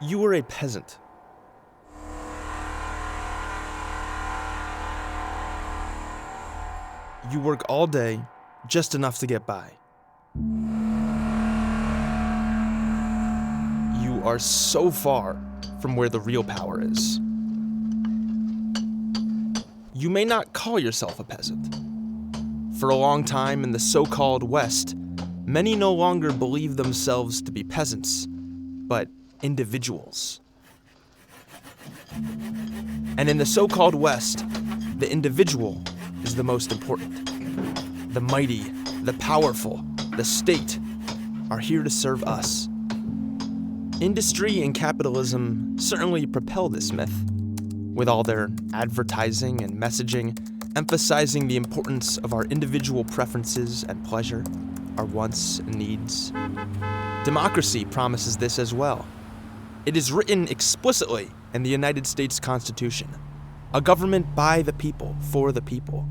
You were a peasant. You work all day, just enough to get by. You are so far from where the real power is. You may not call yourself a peasant. For a long time in the so-called West, many no longer believe themselves to be peasants, but individuals. And in the so-called West, the individual is the most important. The mighty, the powerful, the state are here to serve us. Industry and capitalism certainly propel this myth, with all their advertising and messaging emphasizing the importance of our individual preferences and pleasure, our wants and needs. Democracy promises this as well. It is written explicitly in the United States Constitution, a government by the people, for the people.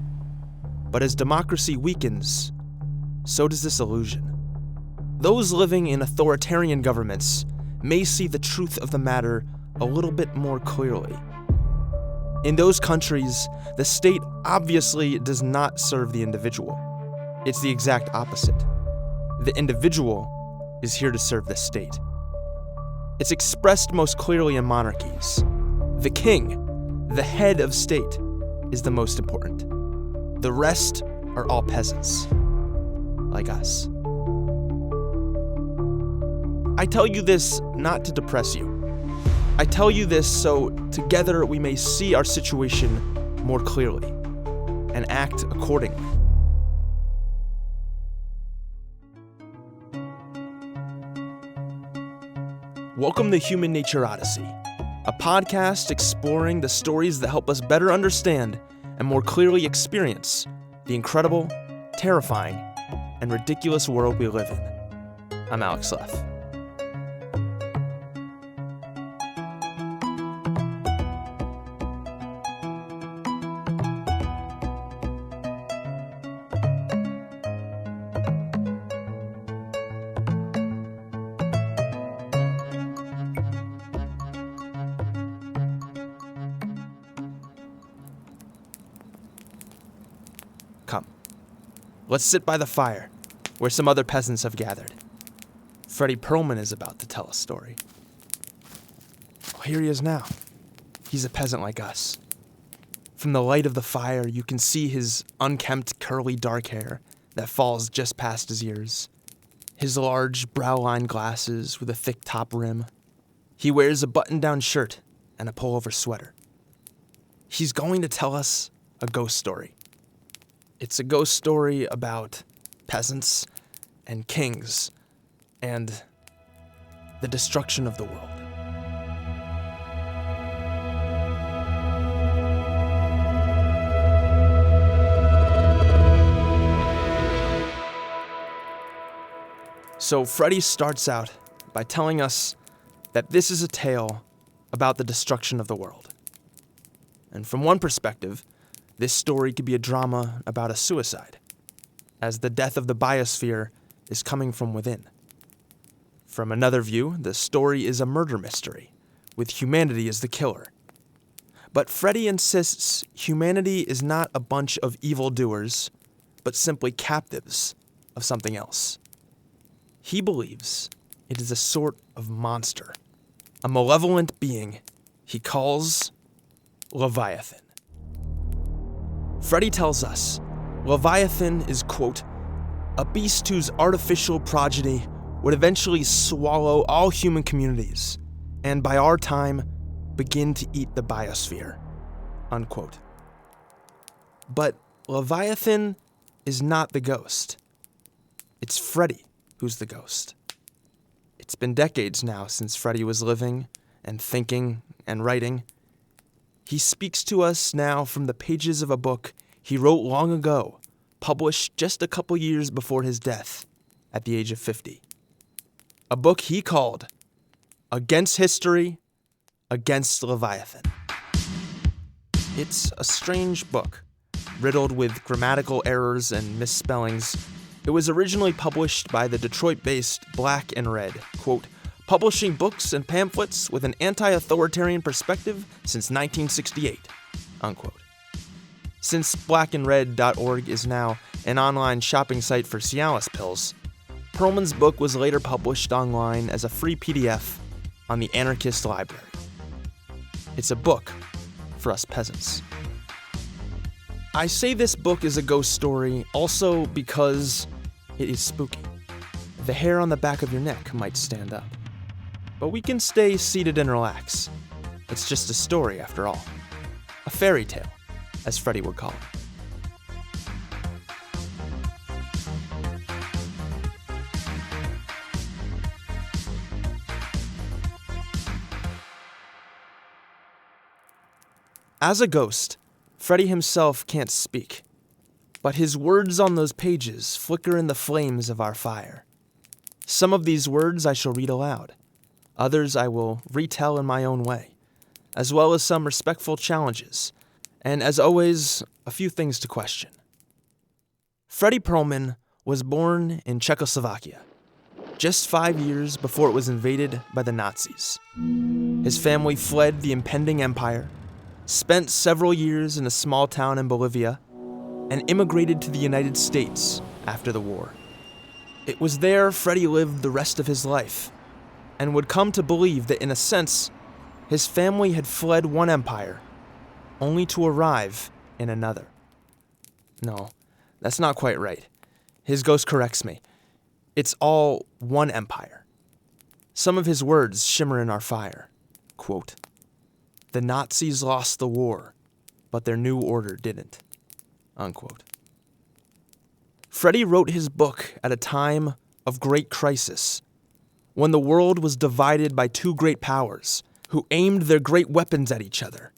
But as democracy weakens, so does this illusion. Those living in authoritarian governments may see the truth of the matter a little bit more clearly. In those countries, the state obviously does not serve the individual. It's the exact opposite. The individual is here to serve the state. It's expressed most clearly in monarchies. The king, the head of state, is the most important. The rest are all peasants, like us. I tell you this not to depress you. I tell you this so together we may see our situation more clearly and act accordingly. Welcome to Human Nature Odyssey, a podcast exploring the stories that help us better understand and more clearly experience the incredible, terrifying, and ridiculous world we live in. I'm Alex Leff. Come, let's sit by the fire, where some other peasants have gathered. Fredy Perlman is about to tell a story. Well, here he is now. He's a peasant like us. From the light of the fire, you can see his unkempt, curly, dark hair that falls just past his ears. His large, brow-lined glasses with a thick top rim. He wears a button-down shirt and a pullover sweater. He's going to tell us a ghost story. It's a ghost story about peasants and kings and the destruction of the world. So Fredy starts out by telling us that this is a tale about the destruction of the world. And from one perspective, this story could be a drama about a suicide, as the death of the biosphere is coming from within. From another view, the story is a murder mystery, with humanity as the killer. But Fredy insists humanity is not a bunch of evildoers, but simply captives of something else. He believes it is a sort of monster, a malevolent being he calls Leviathan. Fredy tells us Leviathan is, quote, a beast whose artificial progeny would eventually swallow all human communities and by our time begin to eat the biosphere, unquote. But Leviathan is not the ghost. It's Fredy who's the ghost. It's been decades now since Fredy was living and thinking and writing. He speaks to us now from the pages of a book he wrote long ago, published just a couple years before his death at the age of 50. A book he called Against History, Against-Leviathan. It's a strange book, riddled with grammatical errors and misspellings. It was originally published by the Detroit-based Black and Red, quote, publishing books and pamphlets with an anti-authoritarian perspective since 1968, unquote. Since blackandred.org is now an online shopping site for Cialis pills, Perlman's book was later published online as a free PDF on the Anarchist library. It's a book for us peasants. I say this book is a ghost story also because it is spooky. The hair on the back of your neck might stand up. But we can stay seated and relax. It's just a story after all. A fairy tale, as Fredy would call it. As a ghost, Fredy himself can't speak, but his words on those pages flicker in the flames of our fire. Some of these words I shall read aloud. Others I will retell in my own way, as well as some respectful challenges, and as always, a few things to question. Fredy Perlman was born in Czechoslovakia, just 5 years before it was invaded by the Nazis. His family fled the impending empire, spent several years in a small town in Bolivia, and immigrated to the United States after the war. It was there Fredy lived the rest of his life, and would come to believe that in a sense, his family had fled one empire, only to arrive in another. No, that's not quite right. His ghost corrects me. It's all one empire. Some of his words shimmer in our fire. Quote, "The Nazis lost the war, but their new order didn't." Unquote. Fredy wrote his book at a time of great crisis, when the world was divided by two great powers who aimed their great weapons at each other,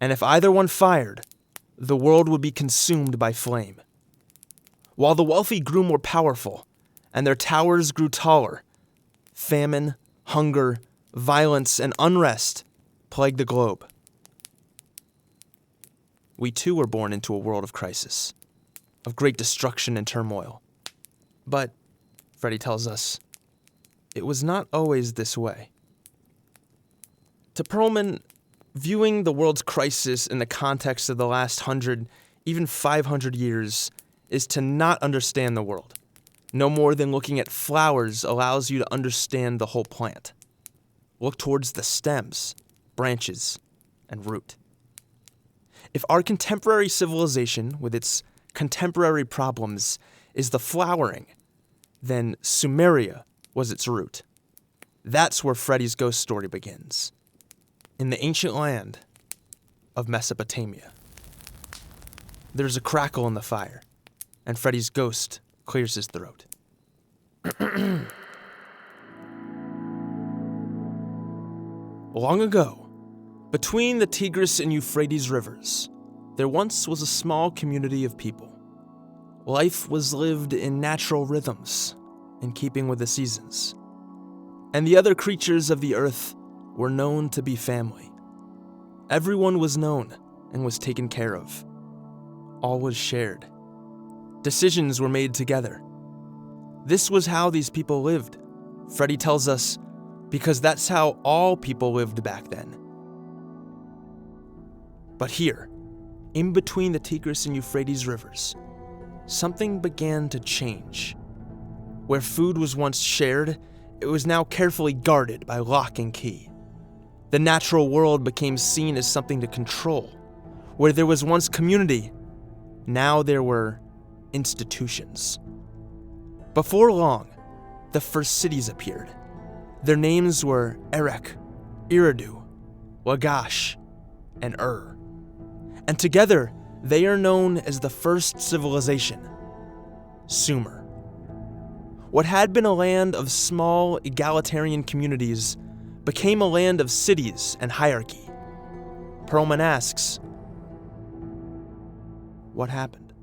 and if either one fired, the world would be consumed by flame. While the wealthy grew more powerful, and their towers grew taller, famine, hunger, violence, and unrest plagued the globe. We too were born into a world of crisis, of great destruction and turmoil. But, Fredy tells us, it was not always this way. To Perlman, viewing the world's crisis in the context of the last 100, even 500 years, is to not understand the world. No more than looking at flowers allows you to understand the whole plant. Look towards the stems, branches, and root. If our contemporary civilization, with its contemporary problems, is the flowering, then Sumeria was its root. That's where Fredy's ghost story begins, in the ancient land of Mesopotamia. There's a crackle in the fire, and Fredy's ghost clears his throat. Long ago, between the Tigris and Euphrates rivers, there once was a small community of people. Life was lived in natural rhythms, in keeping with the seasons. And the other creatures of the earth were known to be family. Everyone was known and was taken care of. All was shared. Decisions were made together. This was how these people lived, Fredy tells us, because that's how all people lived back then. But here, in between the Tigris and Euphrates rivers, something began to change. Where food was once shared, it was now carefully guarded by lock and key. The natural world became seen as something to control. Where there was once community, now there were institutions. Before long, the first cities appeared. Their names were Erech, Eridu, Lagash, and And together, they are known as the first civilization, Sumer. What had been a land of small, egalitarian communities became a land of cities and hierarchy. Perlman asks, what happened?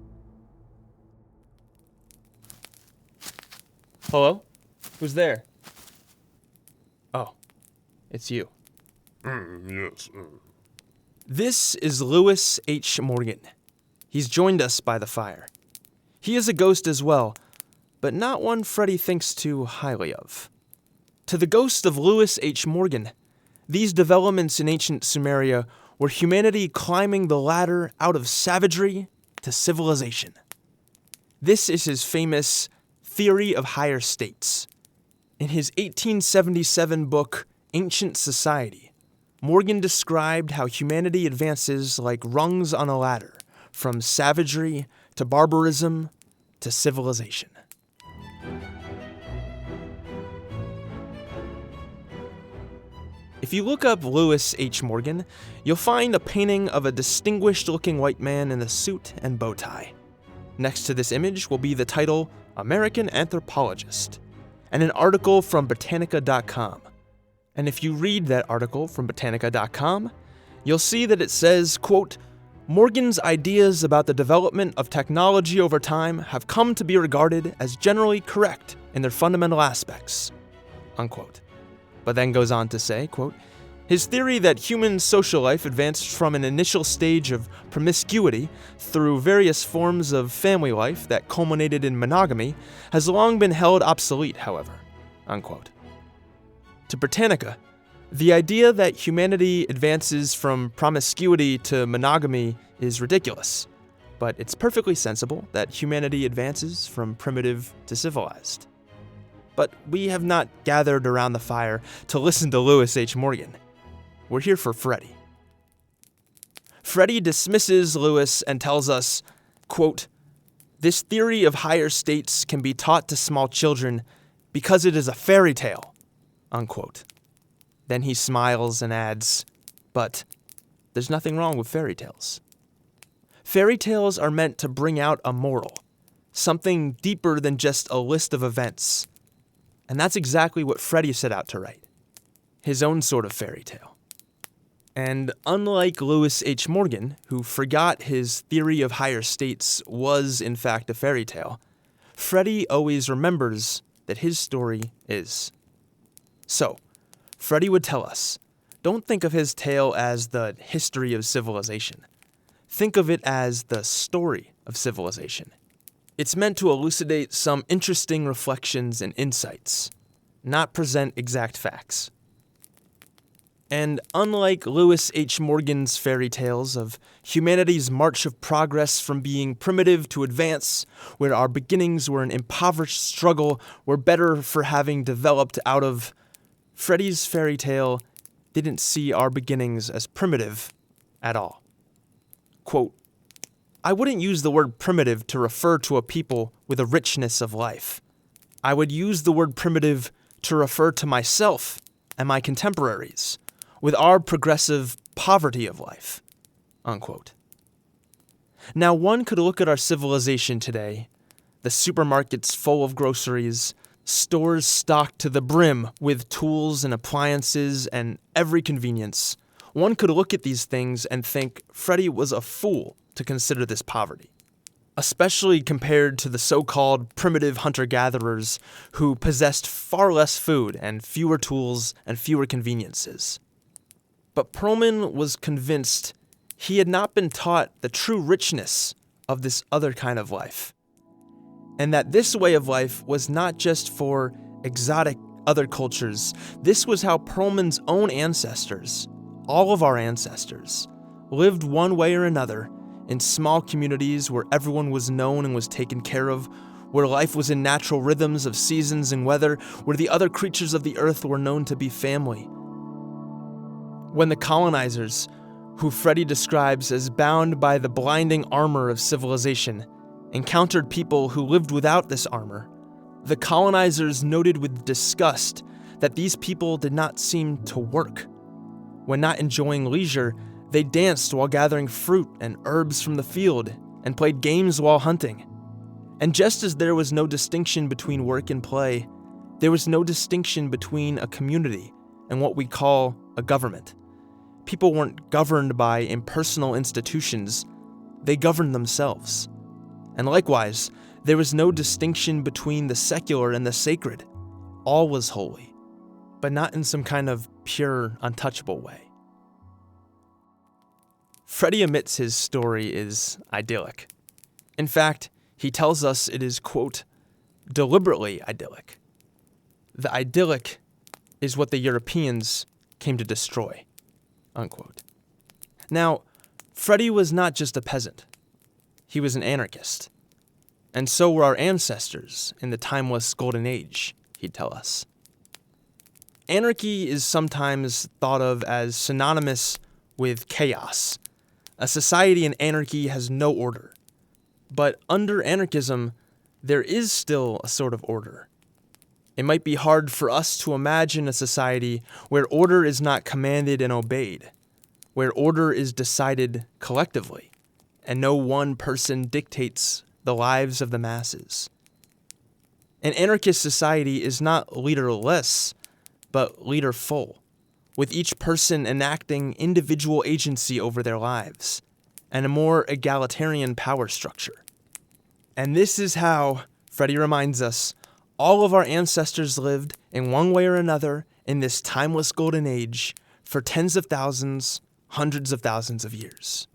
Hello? Who's there? Oh, it's you. Yes. This is Lewis H. Morgan. He's joined us by the fire. He is a ghost as well, but not one Fredy thinks too highly of. To the ghost of Lewis H. Morgan, these developments in ancient Sumeria were humanity climbing the ladder out of savagery to civilization. This is his famous theory of higher states. In his 1877 book, Ancient Society, Morgan described how humanity advances like rungs on a ladder, from savagery to barbarism to civilization. If you look up Lewis H. Morgan, you'll find a painting of a distinguished-looking white man in a suit and bow tie. Next to this image will be the title American Anthropologist, and an article from Britannica.com. And if you read that article from Britannica.com, you'll see that it says, quote, Morgan's ideas about the development of technology over time have come to be regarded as generally correct in their fundamental aspects, unquote. But then goes on to say, quote, his theory that human social life advanced from an initial stage of promiscuity through various forms of family life that culminated in monogamy has long been held obsolete, however, unquote. To Britannica, the idea that humanity advances from promiscuity to monogamy is ridiculous, but it's perfectly sensible that humanity advances from primitive to civilized. But we have not gathered around the fire to listen to Lewis H. Morgan. We're here for Fredy. Fredy dismisses Lewis and tells us, quote, this theory of higher states can be taught to small children because it is a fairy tale, unquote. Then he smiles and adds, but there's nothing wrong with fairy tales. Fairy tales are meant to bring out a moral, something deeper than just a list of events. And that's exactly what Fredy set out to write, his own sort of fairy tale. And unlike Lewis H. Morgan, who forgot his theory of higher states was in fact a fairy tale, Fredy always remembers that his story is. So, Fredy would tell us, don't think of his tale as the history of civilization. Think of it as the story of civilization. It's meant to elucidate some interesting reflections and insights, not present exact facts. And unlike Lewis H. Morgan's fairy tales of humanity's march of progress from being primitive to advance, where our beginnings were an impoverished struggle we're better for having developed out of, Fredy's fairy tale didn't see our beginnings as primitive at all. Quote, I wouldn't use the word primitive to refer to a people with a richness of life. I would use the word primitive to refer to myself and my contemporaries, with our progressive poverty of life, unquote. Now, one could look at our civilization today, the supermarkets full of groceries, stores stocked to the brim with tools and appliances and every convenience. One could look at these things and think Fredy was a fool to consider this poverty, especially compared to the so-called primitive hunter-gatherers who possessed far less food and fewer tools and fewer conveniences. But Perlman was convinced he had not been taught the true richness of this other kind of life, and that this way of life was not just for exotic other cultures. This was how Perlman's own ancestors, all of our ancestors, lived one way or another in small communities where everyone was known and was taken care of, where life was in natural rhythms of seasons and weather, where the other creatures of the earth were known to be family. When the colonizers, who Fredy describes as bound by the blinding armor of civilization, encountered people who lived without this armor, the colonizers noted with disgust that these people did not seem to work. When not enjoying leisure, they danced while gathering fruit and herbs from the field and played games while hunting. And just as there was no distinction between work and play, there was no distinction between a community and what we call a government. People weren't governed by impersonal institutions, they governed themselves. And likewise, there was no distinction between the secular and the sacred. All was holy, but not in some kind of pure, untouchable way. Fredy admits his story is idyllic. In fact, he tells us it is, quote, deliberately idyllic. The idyllic is what the Europeans came to destroy, unquote. Now, Fredy was not just a peasant. He was an anarchist. And so were our ancestors in the timeless golden age, he'd tell us. Anarchy is sometimes thought of as synonymous with chaos. A society in anarchy has no order. But under anarchism, there is still a sort of order. It might be hard for us to imagine a society where order is not commanded and obeyed, where order is decided collectively, and no one person dictates the lives of the masses. An anarchist society is not leaderless, but leaderful, with each person enacting individual agency over their lives, and a more egalitarian power structure. And this is how, Fredy reminds us, all of our ancestors lived in one way or another in this timeless golden age for tens of thousands, hundreds of thousands of years.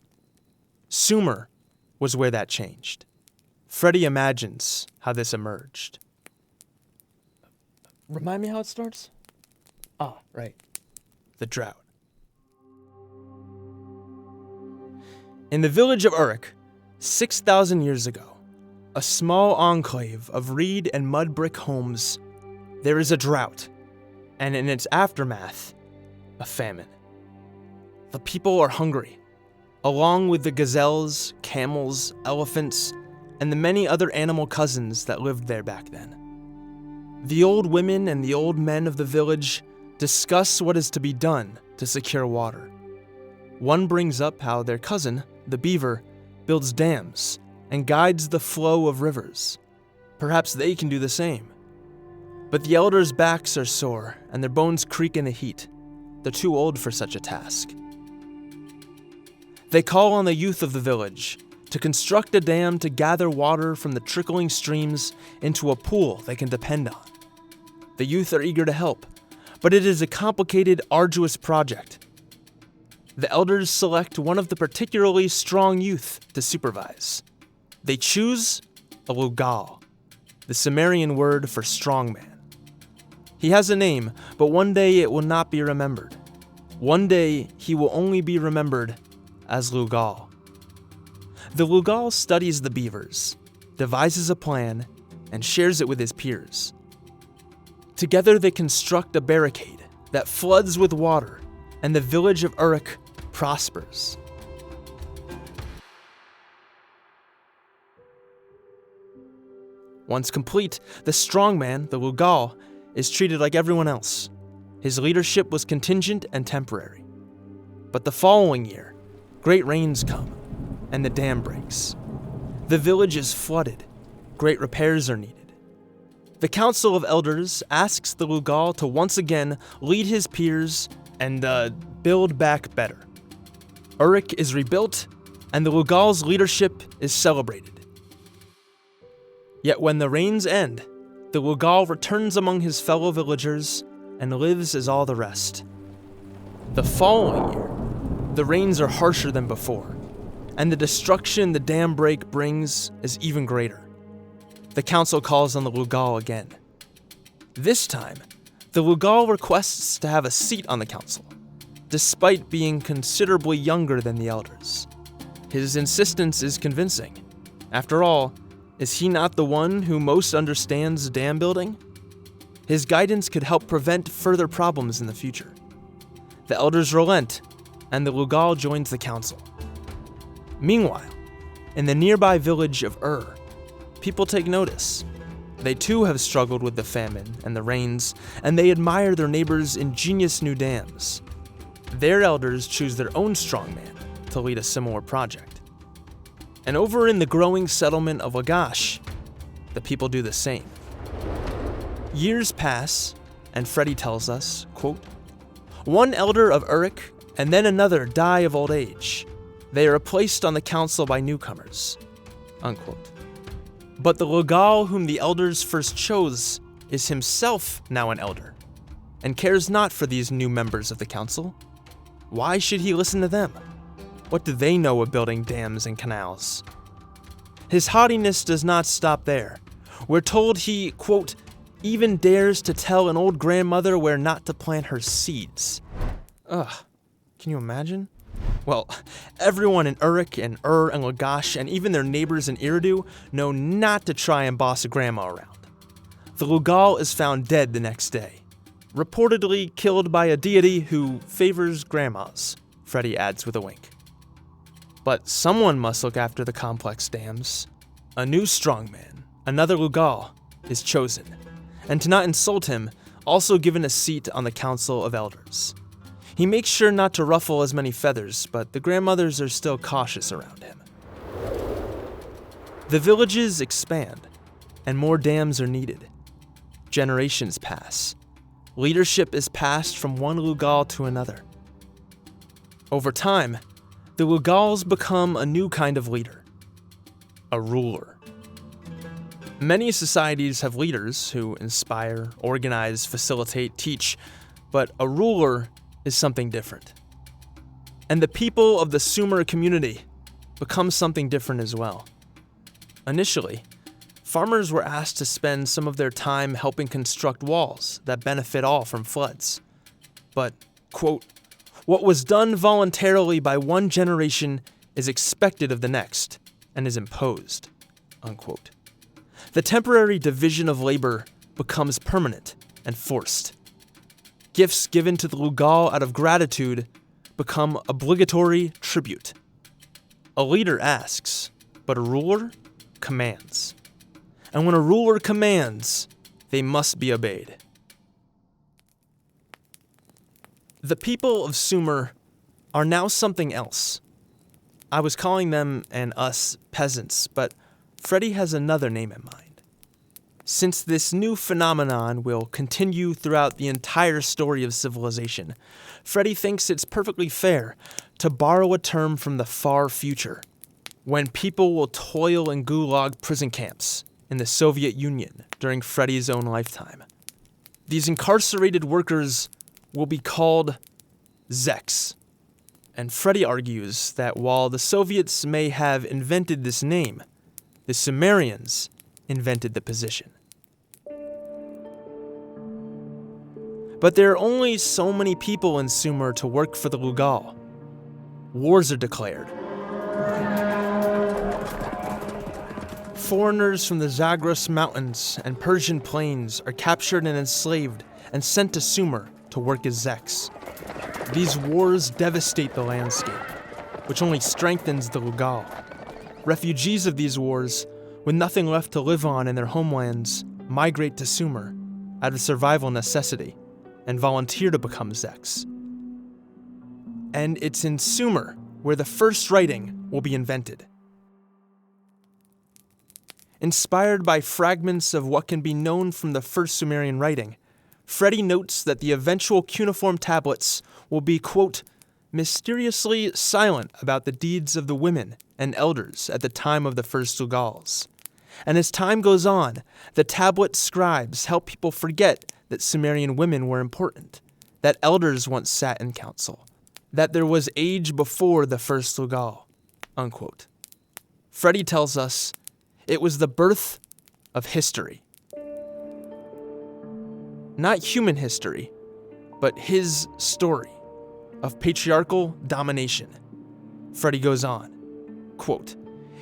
Sumer was where that changed. Fredy imagines how this emerged. Remind me how it starts? Right. The drought. In the village of Uruk, 6,000 years ago, a small enclave of reed and mud brick homes, there is a drought, and in its aftermath, a famine. The people are hungry, along with the gazelles, camels, elephants, and the many other animal cousins that lived there back then. The old women and the old men of the village discuss what is to be done to secure water. One brings up how their cousin, the beaver, builds dams and guides the flow of rivers. Perhaps they can do the same. But the elders' backs are sore and their bones creak in the heat. They're too old for such a task. They call on the youth of the village to construct a dam to gather water from the trickling streams into a pool they can depend on. The youth are eager to help, but it is a complicated, arduous project. The elders select one of the particularly strong youth to supervise. They choose a Lugal, the Sumerian word for strong man. He has a name, but one day it will not be remembered. One day he will only be remembered as Lugal. The Lugal studies the beavers, devises a plan, and shares it with his peers. Together they construct a barricade that floods with water, and the village of Uruk prospers. Once complete, the strongman, the Lugal, is treated like everyone else. His leadership was contingent and temporary. But the following year, great rains come, and the dam breaks. The village is flooded. Great repairs are needed. The Council of Elders asks the Lugal to once again lead his peers and build back better. Uruk is rebuilt, and the Lugal's leadership is celebrated. Yet when the rains end, the Lugal returns among his fellow villagers and lives as all the rest. The following year, the rains are harsher than before, and the destruction the dam break brings is even greater. The council calls on the Lugal again. This time, the Lugal requests to have a seat on the council, despite being considerably younger than the elders. His insistence is convincing. After all, is he not the one who most understands dam building? His guidance could help prevent further problems in the future. The elders relent, and the Lugal joins the council. Meanwhile, in the nearby village of people take notice. They too have struggled with the famine and the rains, and they admire their neighbors' ingenious new dams. Their elders choose their own strongman to lead a similar project. And over in the growing settlement of Lagash, the people do the same. Years pass, and Fredy tells us, quote, "One elder of Uruk and then another die of old age. They are replaced on the council by newcomers," unquote. But the Lugal whom the elders first chose is himself now an elder, and cares not for these new members of the council. Why should he listen to them? What do they know of building dams and canals? His haughtiness does not stop there. We're told he, quote, even dares to tell an old grandmother where not to plant her seeds. Ugh, can you imagine? Well, everyone in Uruk and and Lagash and even their neighbors in Eridu know not to try and boss a grandma around. The Lugal is found dead the next day, reportedly killed by a deity who favors grandmas, Fredy adds with a wink. But someone must look after the complex dams. A new strongman, another Lugal, is chosen, and to not insult him, also given a seat on the Council of Elders. He makes sure not to ruffle as many feathers, but the grandmothers are still cautious around him. The villages expand, and more dams are needed. Generations pass. Leadership is passed from one Lugal to another. Over time, the Lugals become a new kind of leader, a ruler. Many societies have leaders who inspire, organize, facilitate, teach, but a ruler is something different. And the people of the Sumer community become something different as well. Initially, farmers were asked to spend some of their time helping construct walls that benefit all from floods. But, quote, what was done voluntarily by one generation is expected of the next and is imposed, unquote. The temporary division of labor becomes permanent and forced. Gifts given to the Lugal out of gratitude become obligatory tribute. A leader asks, but a ruler commands. And when a ruler commands, they must be obeyed. The people of Sumer are now something else. I was calling them and us peasants, but Fredy has another name in mind. Since this new phenomenon will continue throughout the entire story of civilization, Fredy thinks it's perfectly fair to borrow a term from the far future, when people will toil in gulag prison camps in the Soviet Union during Fredy's own lifetime. These incarcerated workers will be called Zeks. And Fredy argues that while the Soviets may have invented this name, the Sumerians invented the position. But there are only so many people in Sumer to work for the Lugal. Wars are declared. Foreigners from the Zagros Mountains and Persian plains are captured and enslaved and sent to Sumer to work as Zeks. These wars devastate the landscape, which only strengthens the Lugal. Refugees of these wars, with nothing left to live on in their homelands, migrate to Sumer out of survival necessity and volunteer to become Zeks. And it's in Sumer where the first writing will be invented. Inspired by fragments of what can be known from the first Sumerian writing, Fredy notes that the eventual cuneiform tablets will be, quote, mysteriously silent about the deeds of the women and elders at the time of the first Lugals. And as time goes on, the tablet scribes help people forget that Sumerian women were important, that elders once sat in council, that there was age before the first Lugal, unquote. Fredy tells us it was the birth of history. Not human history, but his story of patriarchal domination. Fredy goes on, quote,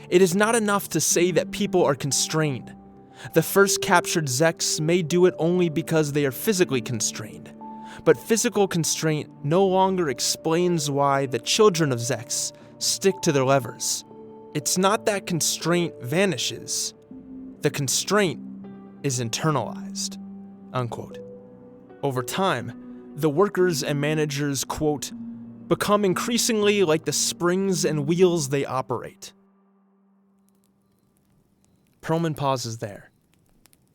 it is not enough to say that people are constrained. The first captured Zeks may do it only because they are physically constrained, but physical constraint no longer explains why the children of Zeks stick to their levers. It's not that constraint vanishes. The constraint is internalized, unquote. Over time, the workers and managers, quote, become increasingly like the springs and wheels they operate. Perlman pauses there.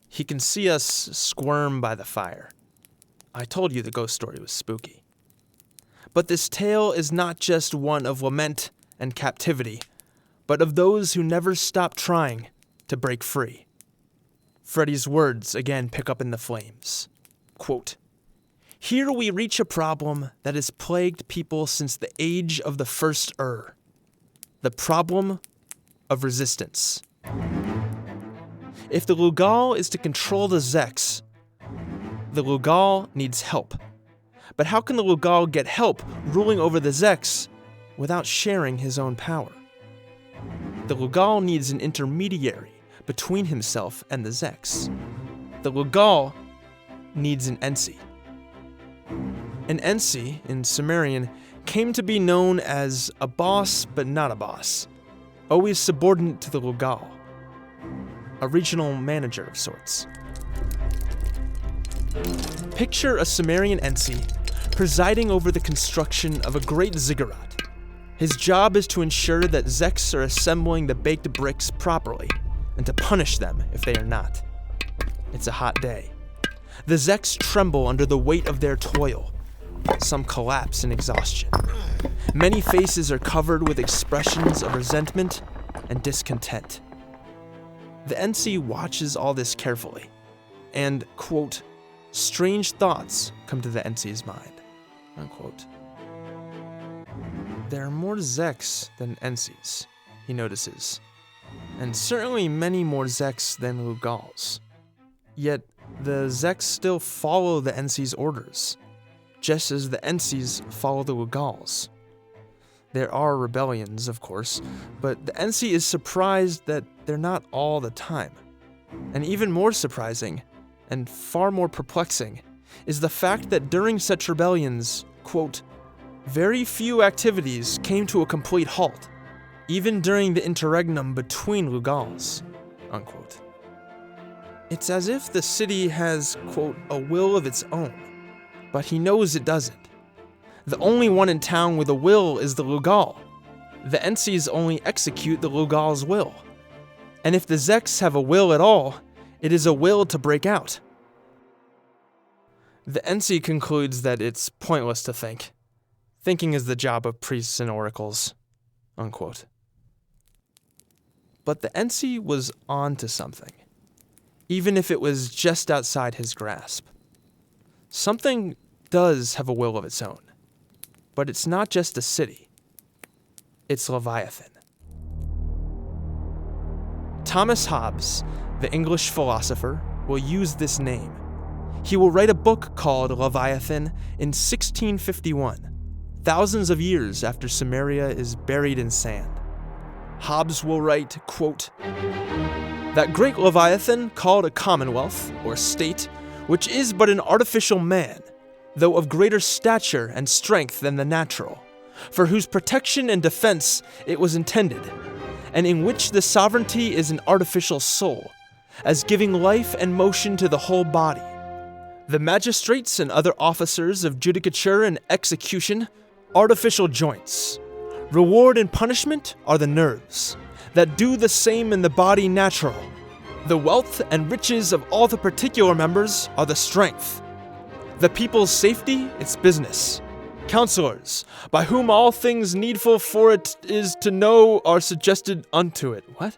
He can see us squirm by the fire. I told you the ghost story was spooky. But this tale is not just one of lament and captivity, but of those who never stop trying to break free. Fredy's words again pick up in the flames. Quote, here we reach a problem that has plagued people since the age of the first the problem of resistance. If the Lugal is to control the Zeks, the Lugal needs help. But how can the Lugal get help ruling over the Zeks without sharing his own power? The Lugal needs an intermediary between himself and the Zeks. The Lugal needs an Ensi. An Ensi, in Sumerian, came to be known as a boss but not a boss, always subordinate to the Lugal, a regional manager of sorts. Picture a Sumerian Ensi presiding over the construction of a great ziggurat. His job is to ensure that Zeks are assembling the baked bricks properly, and to punish them if they are not. It's a hot day. The Zeks tremble under the weight of their toil. Some collapse in exhaustion. Many faces are covered with expressions of resentment and discontent. The Ensi watches all this carefully, and, quote, strange thoughts come to the Ensi's mind, unquote. There are more Zeks than Ensis, he notices, and certainly many more Zeks than Lugals. Yet, the Zeks still follow the Ensi's orders, just as the Ensis follow the Lugals. There are rebellions, of course, but the Ensi is surprised that they're not all the time. And even more surprising, and far more perplexing, is the fact that during such rebellions, quote, very few activities came to a complete halt, even during the interregnum between Lugals, unquote. It's as if the city has, quote, a will of its own, but he knows it doesn't. The only one in town with a will is the Lugal. The Ensis only execute the Lugal's will. And if the Zeks have a will at all, it is a will to break out. The Ensi concludes that it's pointless to think. Thinking is the job of priests and oracles, unquote. But the Ensi was on to something, even if it was just outside his grasp. Something does have a will of its own, but it's not just a city. It's Leviathan. Thomas Hobbes, the English philosopher, will use this name. He will write a book called Leviathan in 1651, thousands of years after Sumeria is buried in sand. Hobbes will write, quote, that great Leviathan called a commonwealth, or state, which is but an artificial man, though of greater stature and strength than the natural, for whose protection and defense it was intended, and in which the sovereignty is an artificial soul, as giving life and motion to the whole body. The magistrates and other officers of judicature and execution, artificial joints. Reward and punishment are the nerves, that do the same in the body natural. The wealth and riches of all the particular members are the strength. The people's safety, its business. Counselors, by whom all things needful for it is to know are suggested unto it. What?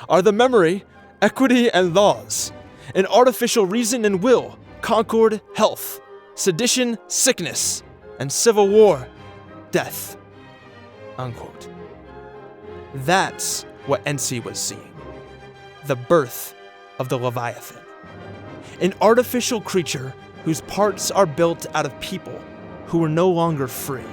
Are the memory, equity, and laws. An artificial reason and will, concord, health. Sedition, sickness. And civil war, death. Unquote. That's what Ensi was seeing. The birth of the Leviathan. An artificial creature whose parts are built out of people who are no longer free.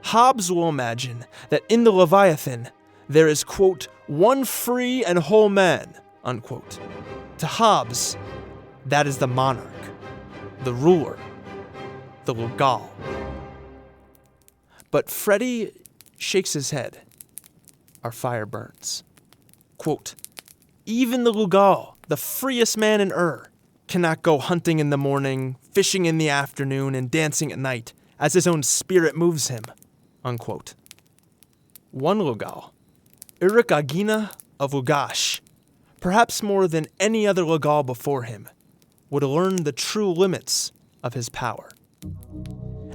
Hobbes will imagine that in the Leviathan there is, quote, one free and whole man, unquote. To Hobbes, that is the monarch, the ruler, the Lugal. But Fredy shakes his head. Our fire burns. Quote, even the Lugal, the freest man in cannot go hunting in the morning, fishing in the afternoon, and dancing at night, as his own spirit moves him, unquote. One Lugal, Urukagina of Lagash, perhaps more than any other Lugal before him, would learn the true limits of his power.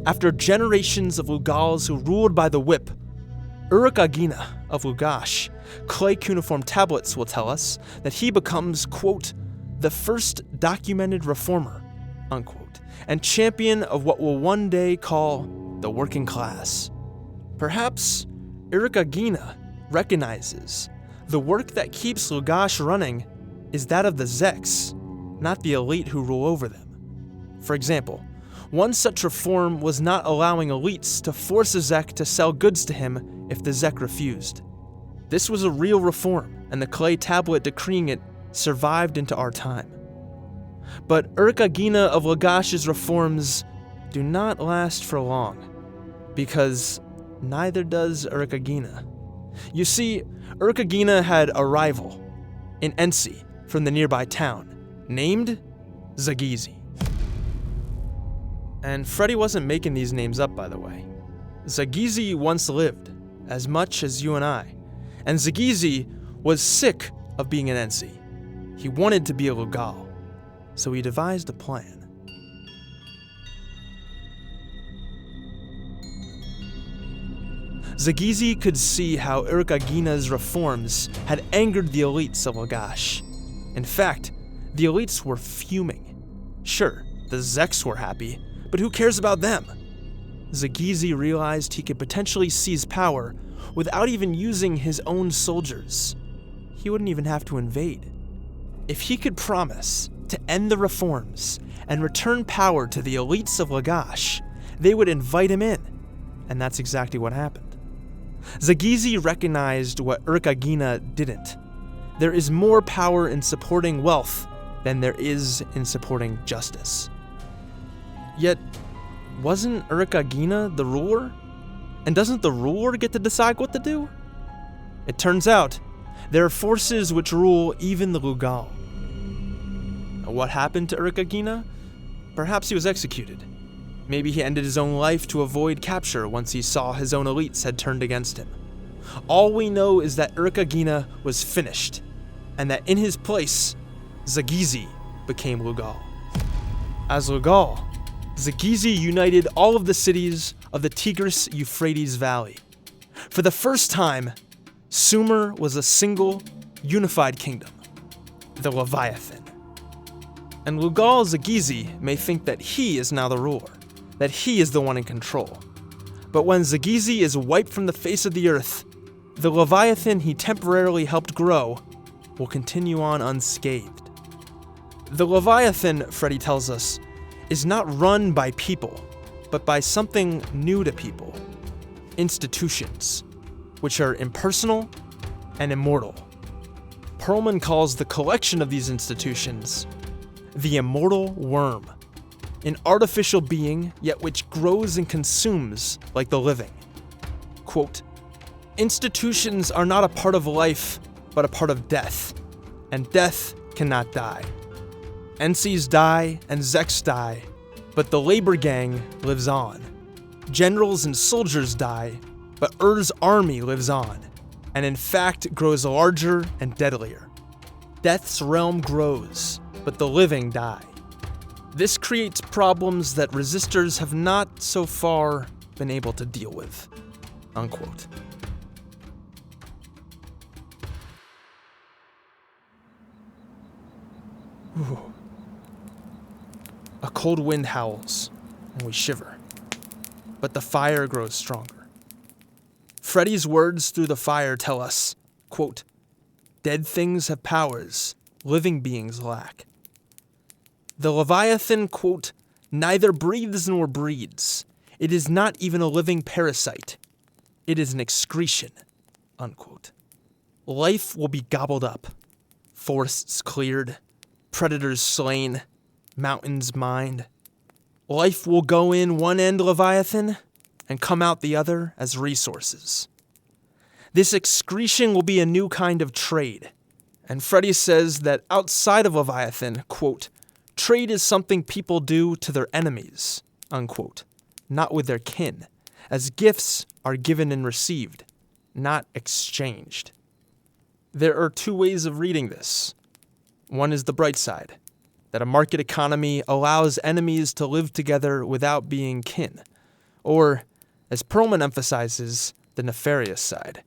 After generations of Lugals who ruled by the whip, Urukagina of Lagash, clay cuneiform tablets will tell us that he becomes, quote, the first documented reformer, unquote, and champion of what we'll one day call the working class. Perhaps Urukagina recognizes the work that keeps Lagash running is that of the Zeks, not the elite who rule over them. For example, one such reform was not allowing elites to force a Zek to sell goods to him if the Zek refused. This was a real reform, and the clay tablet decreeing it survived into our time. But Urukagina of Lagash's reforms do not last for long, because neither does Urukagina. You see, Urukagina had a rival, an Ensi from the nearby town, named Zagizi. And Fredy wasn't making these names up, by the way. Zagizi once lived, as much as you and I, and Zagizi was sick of being an Ensi. He wanted to be a Lugal, so he devised a plan. Zagizi could see how Urukagina's reforms had angered the elites of Lagash. In fact, the elites were fuming. Sure, the Zeks were happy, but who cares about them? Zagizi realized he could potentially seize power without even using his own soldiers. He wouldn't even have to invade. If he could promise to end the reforms and return power to the elites of Lagash, they would invite him in, and that's exactly what happened. Zagizi recognized what Urukagina didn't. There is more power in supporting wealth than there is in supporting justice. Yet, wasn't Urukagina the ruler? And doesn't the ruler get to decide what to do? It turns out, there are forces which rule even the Lugal. What happened to Urukagina? Perhaps he was executed. Maybe he ended his own life to avoid capture once he saw his own elites had turned against him. All we know is that Urukagina was finished, and that in his place, Zagizi became Lugal. As Lugal, Zagizi united all of the cities of the Tigris-Euphrates Valley. For the first time, Sumer was a single, unified kingdom, the Leviathan. And Lugal Zagizi may think that he is now the ruler, that he is the one in control. But when Zagizi is wiped from the face of the earth, the Leviathan he temporarily helped grow will continue on unscathed. The Leviathan, Fredy tells us, is not run by people, but by something new to people, institutions, which are impersonal and immortal. Perlman calls the collection of these institutions the immortal worm, an artificial being, yet which grows and consumes like the living. Quote, "Institutions are not a part of life, but a part of death, and death cannot die. Ensis die and Zeks die, but the labor gang lives on. Generals and soldiers die, but Ur's army lives on, and in fact grows larger and deadlier. Death's realm grows, but the living die. This creates problems that resistors have not so far been able to deal with." Unquote. Ooh. A cold wind howls, and we shiver, but the fire grows stronger. Fredy's words through the fire tell us, quote, "Dead things have powers living beings lack." The Leviathan, quote, "neither breathes nor breeds. It is not even a living parasite. It is an excretion," unquote. Life will be gobbled up, forests cleared, predators slain, mountains mined. Life will go in one end Leviathan and come out the other as resources. This excretion will be a new kind of trade. And Fredy says that outside of Leviathan, quote, "trade is something people do to their enemies," unquote, not with their kin, as gifts are given and received, not exchanged. There are two ways of reading this. One is the bright side, that a market economy allows enemies to live together without being kin. Or, as Perlman emphasizes, the nefarious side.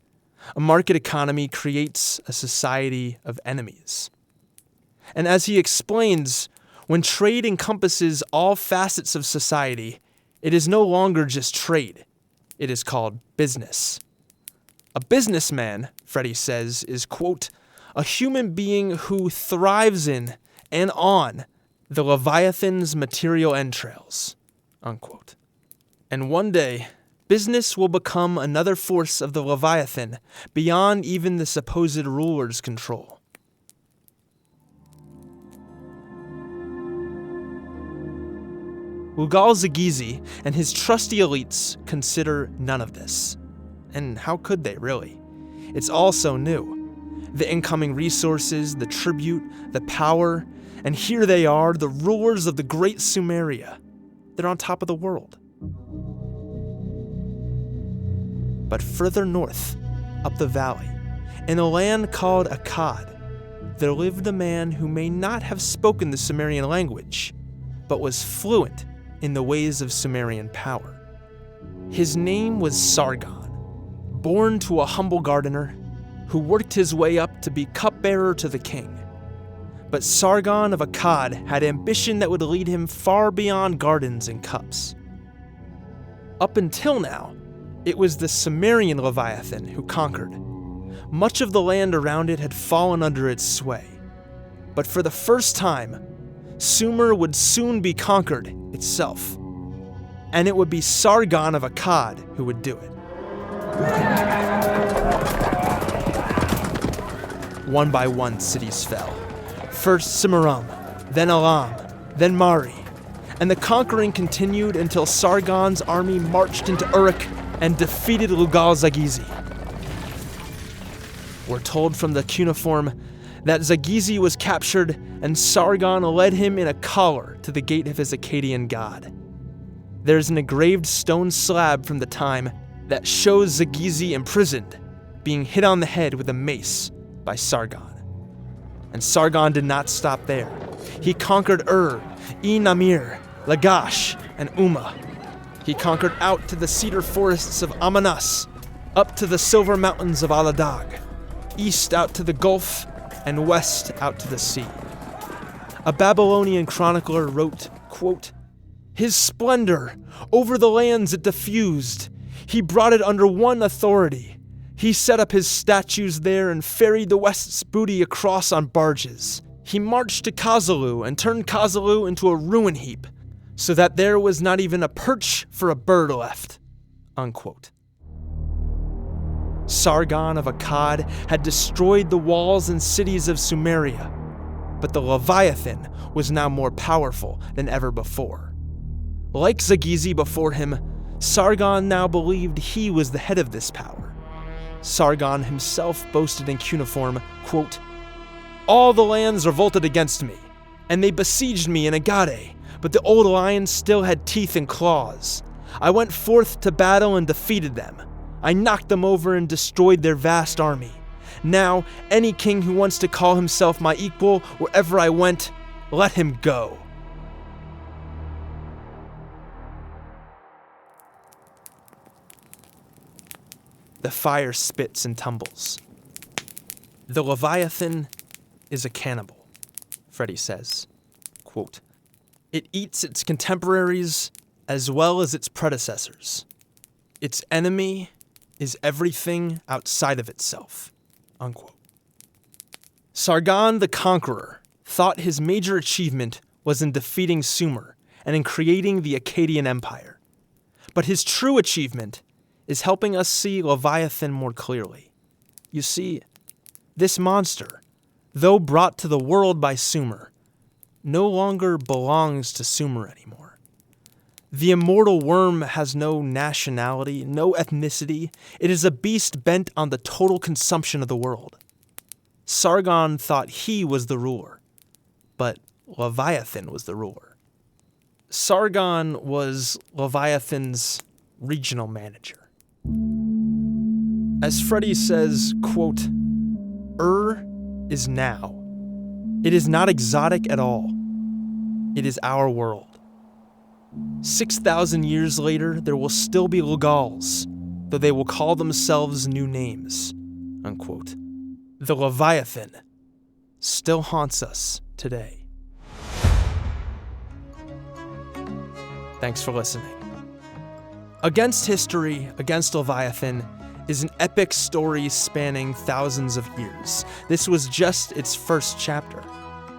A market economy creates a society of enemies. And as he explains, when trade encompasses all facets of society, it is no longer just trade. It is called business. A businessman, Fredy says, is, quote, "a human being who thrives in and on the Leviathan's material entrails, unquote. And one day, business will become another force of the Leviathan beyond even the supposed ruler's control. Lugals and his trusty elites consider none of this. And how could they, really? It's all so new. The incoming resources, the tribute, the power, and here they are, the rulers of the great Sumeria. They're on top of the world. But further north, up the valley, in a land called Akkad, there lived a man who may not have spoken the Sumerian language, but was fluent in the ways of Sumerian power. His name was Sargon, born to a humble gardener who worked his way up to be cupbearer to the king. But Sargon of Akkad had ambition that would lead him far beyond gardens and cups. Up until now, it was the Sumerian Leviathan who conquered. Much of the land around it had fallen under its sway. But for the first time, Sumer would soon be conquered itself. And it would be Sargon of Akkad who would do it. One by one, cities fell. First Cimaram, then Elam, then Mari. And the conquering continued until Sargon's army marched into Uruk and defeated Lugals. We're told from the cuneiform that Zagizi was captured and Sargon led him in a collar to the gate of his Akkadian god. There's an engraved stone slab from the time that shows Zagizi imprisoned, being hit on the head with a mace by Sargon. And Sargon did not stop there. He conquered Namir, Lagash, and Umma. He conquered out to the cedar forests of Amanus, up to the silver mountains of Aladag, east out to the Gulf, and west out to the sea. A Babylonian chronicler wrote, quote, "His splendor over the lands it diffused, he brought it under one authority. He set up his statues there and ferried the West's booty across on barges. He marched to Kazalu and turned Kazalu into a ruin heap, so that there was not even a perch for a bird left," unquote. Sargon of Akkad had destroyed the walls and cities of Sumeria, but the Leviathan was now more powerful than ever before. Like Zagizi before him, Sargon now believed he was the head of this power. Sargon himself boasted in cuneiform, quote, "All the lands revolted against me, and they besieged me in Agade, but the old lions still had teeth and claws. I went forth to battle and defeated them. I knocked them over and destroyed their vast army. Now, any king who wants to call himself my equal wherever I went, let him go." The fire spits and tumbles. The Leviathan is a cannibal, Fredy says. Quote, "It eats its contemporaries as well as its predecessors. Its enemy is everything outside of itself," unquote. Sargon the Conqueror thought his major achievement was in defeating Sumer and in creating the Akkadian Empire. But his true achievement is helping us see Leviathan more clearly. You see, this monster, though brought to the world by Sumer, no longer belongs to Sumer anymore. The immortal worm has no nationality, no ethnicity. It is a beast bent on the total consumption of the world. Sargon thought he was the ruler, but Leviathan was the ruler. Sargon was Leviathan's regional manager. As Fredy says, quote, is now. It is not exotic at all. It is our world. 6,000 years later, there will still be Lugals, though they will call themselves new names," unquote. The Leviathan still haunts us today. Thanks for listening. Against History, Against Leviathan is an epic story spanning thousands of years. This was just its first chapter.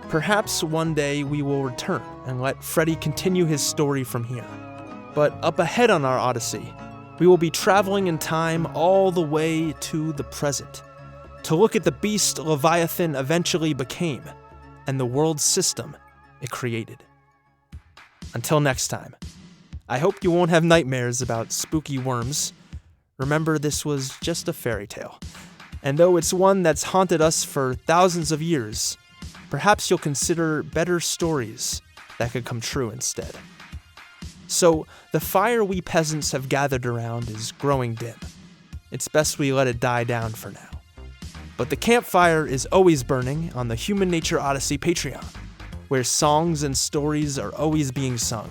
Perhaps one day we will return and let Fredy continue his story from here. But up ahead on our Odyssey, we will be traveling in time all the way to the present to look at the beast Leviathan eventually became and the world system it created. Until next time, I hope you won't have nightmares about spooky worms. Remember, this was just a fairy tale. And though it's one that's haunted us for thousands of years, perhaps you'll consider better stories that could come true instead. So, the fire we peasants have gathered around is growing dim. It's best we let it die down for now. But the campfire is always burning on the Human Nature Odyssey Patreon, where songs and stories are always being sung.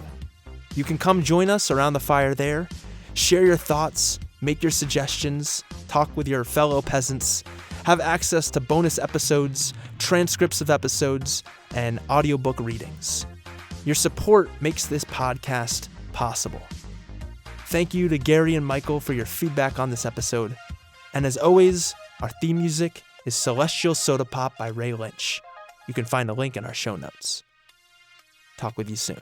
You can come join us around the fire there, share your thoughts, make your suggestions, talk with your fellow peasants, have access to bonus episodes, transcripts of episodes, and audiobook readings. Your support makes this podcast possible. Thank you to Gary and Michael for your feedback on this episode. And as always, our theme music is Celestial Soda Pop by Ray Lynch. You can find a link in our show notes. Talk with you soon.